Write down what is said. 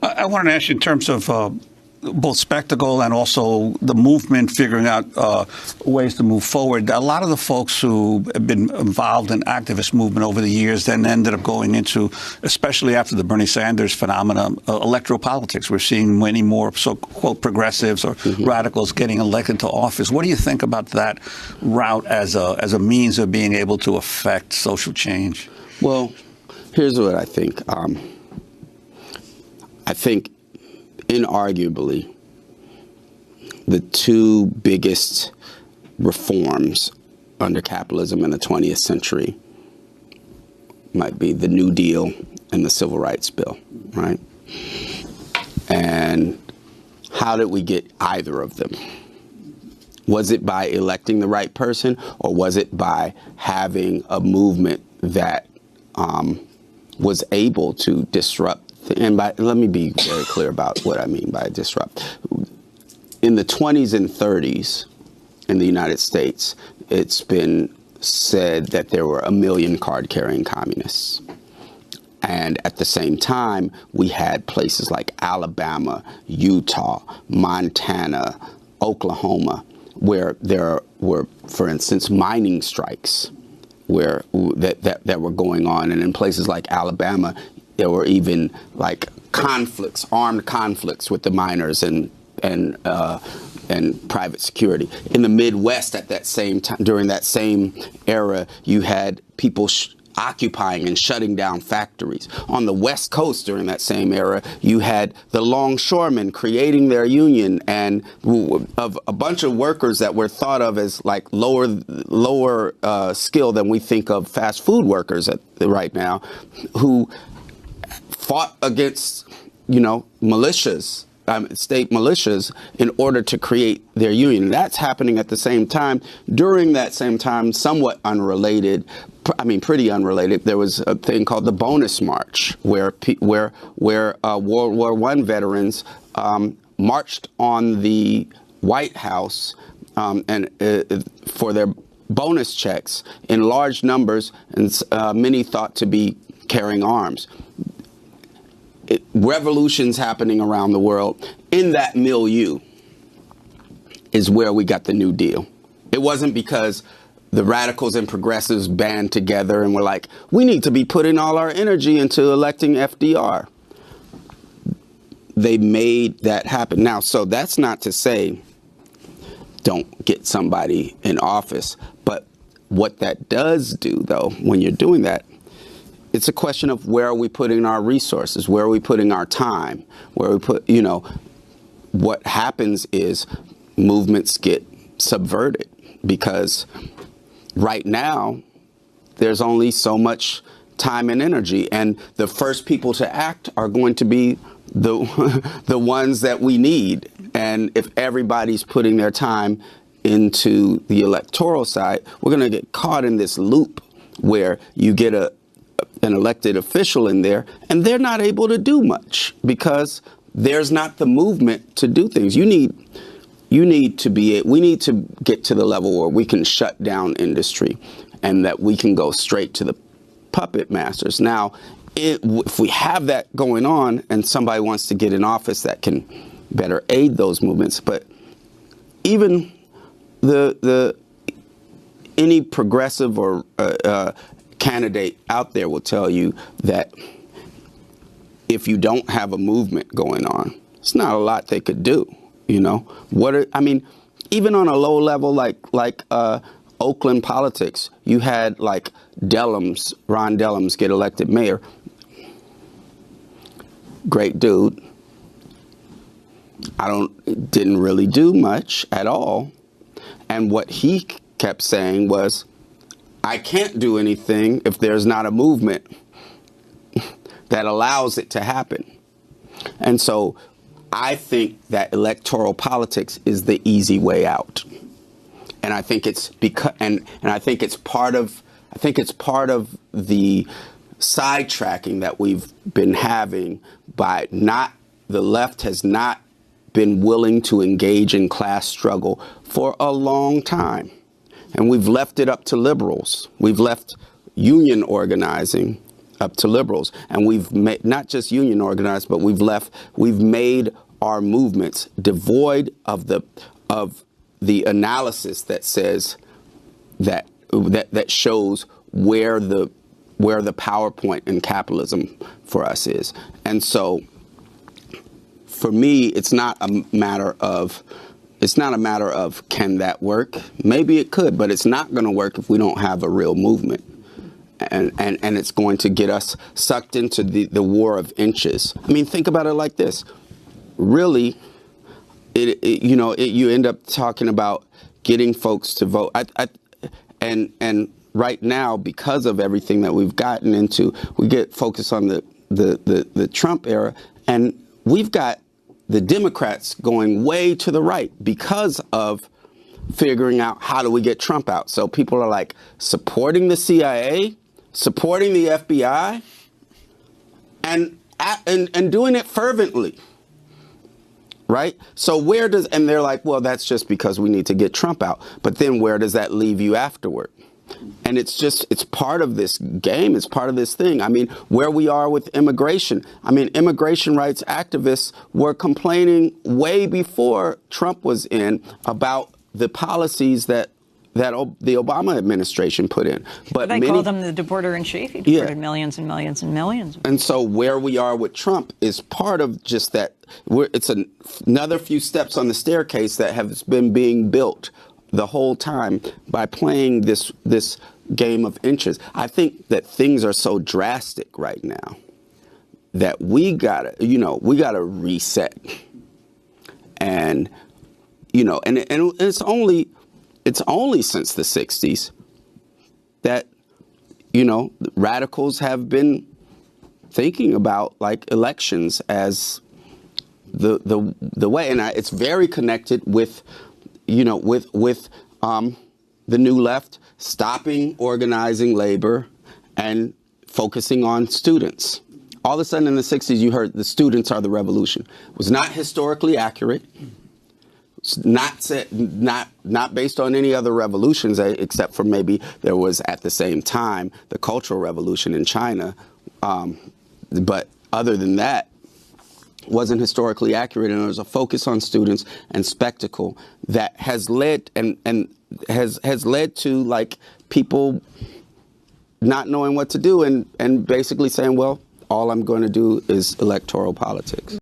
I wanted to ask you in terms of both spectacle and also the movement, figuring out ways to move forward. A lot of the folks who have been involved in activist movement over the years then ended up going into, especially after the Bernie Sanders phenomenon, electoral politics. We're seeing many more so-called progressives or radicals getting elected to office. What do you think about that route as a means of being able to affect social change? Well, here's what I think. I think inarguably, the two biggest reforms under capitalism in the 20th century might be the New Deal and the Civil Rights Bill, right? And how did we get either of them? Was it by electing the right person, or was it by having a movement that was able to disrupt? And let me be very clear about what I mean by disrupt. In the 20s and 30s in the United States, it's been said that there were 1 million card-carrying communists. And at the same time, we had places like Alabama, Utah, Montana, Oklahoma, where there were, for instance, mining strikes that were going on. And in places like Alabama, there were even like conflicts, armed conflicts with the miners and private security. In the Midwest at that same time, during that same era, you had people occupying and shutting down factories. On the West Coast during that same era, you had the longshoremen creating their union, and of a bunch of workers that were thought of as like lower skill than we think of fast food workers right now, who fought against, militias, state militias, in order to create their union. That's happening at the same time. During that same time, somewhat unrelated, pretty unrelated, there was a thing called the Bonus March, where World War I veterans marched on the White House and for their bonus checks in large numbers, and many thought to be carrying arms. Revolutions happening around the world. In that milieu is where we got the New Deal. It wasn't because the radicals and progressives band together and were like, we need to be putting all our energy into electing FDR. They made that happen. Now, so that's not to say don't get somebody in office, but what that does do, though, when you're doing that, it's a question of where are we putting our resources? Where are we putting our time? Where we put, what happens is movements get subverted, because right now there's only so much time and energy, and the first people to act are going to be the ones that we need. And if everybody's putting their time into the electoral side, we're going to get caught in this loop where you get an elected official in there, and they're not able to do much because there's not the movement to do things. We need to get to the level where we can shut down industry, and that we can go straight to the puppet masters. Now, if we have that going on, and somebody wants to get in office that can better aid those movements, but even any progressive or candidate out there will tell you that if you don't have a movement going on, it's not a lot they could do. Even on a low level like Oakland politics, you had like Ron Dellums get elected mayor. Great dude. Didn't really do much at all. And what he kept saying was, I can't do anything if there's not a movement that allows it to happen. And so I think that electoral politics is the easy way out. And I think it's I think it's part of the sidetracking that we've been having by the left has not been willing to engage in class struggle for a long time. And we've left it up to liberals. We've left union organizing up to liberals. And we've made, not just union organized, but we've made our movements devoid of the analysis that says that shows where the power point in capitalism for us is. And so for me, it's not a matter of can that work? Maybe it could, but it's not going to work if we don't have a real movement. And it's going to get us sucked into the war of inches. I mean, think about it like this. Really, you end up talking about getting folks to vote. And right now, because of everything that we've gotten into, we get focused on the Trump era, and we've got the Democrats going way to the right because of figuring out how do we get Trump out. So people are like supporting the CIA, supporting the FBI, and doing it fervently. Right? So and they're like, well, that's just because we need to get Trump out. But then where does that leave you afterward? And it's part of this game. It's part of this thing. I mean, where we are with immigration. I mean, immigration rights activists were complaining way before Trump was in about the policies that the Obama administration put in. But they call them the deporter in chief. He deported millions and millions and millions. And so where we are with Trump is part of just that. It's another few steps on the staircase that has been being built the whole time by playing this game of inches. I think that things are so drastic right now that we gotta reset. And and it's only since the 60s that radicals have been thinking about like elections as the way, and it's very connected with the new left stopping organizing labor and focusing on students. All of a sudden in the 60s, you heard the students are the revolution. It was not historically accurate. It's not based on any other revolutions, except for maybe there was at the same time the Cultural Revolution in China. But other than that, wasn't historically accurate, and there was a focus on students and spectacle that has led has led to like people not knowing what to do and basically saying, well, all I'm going to do is electoral politics.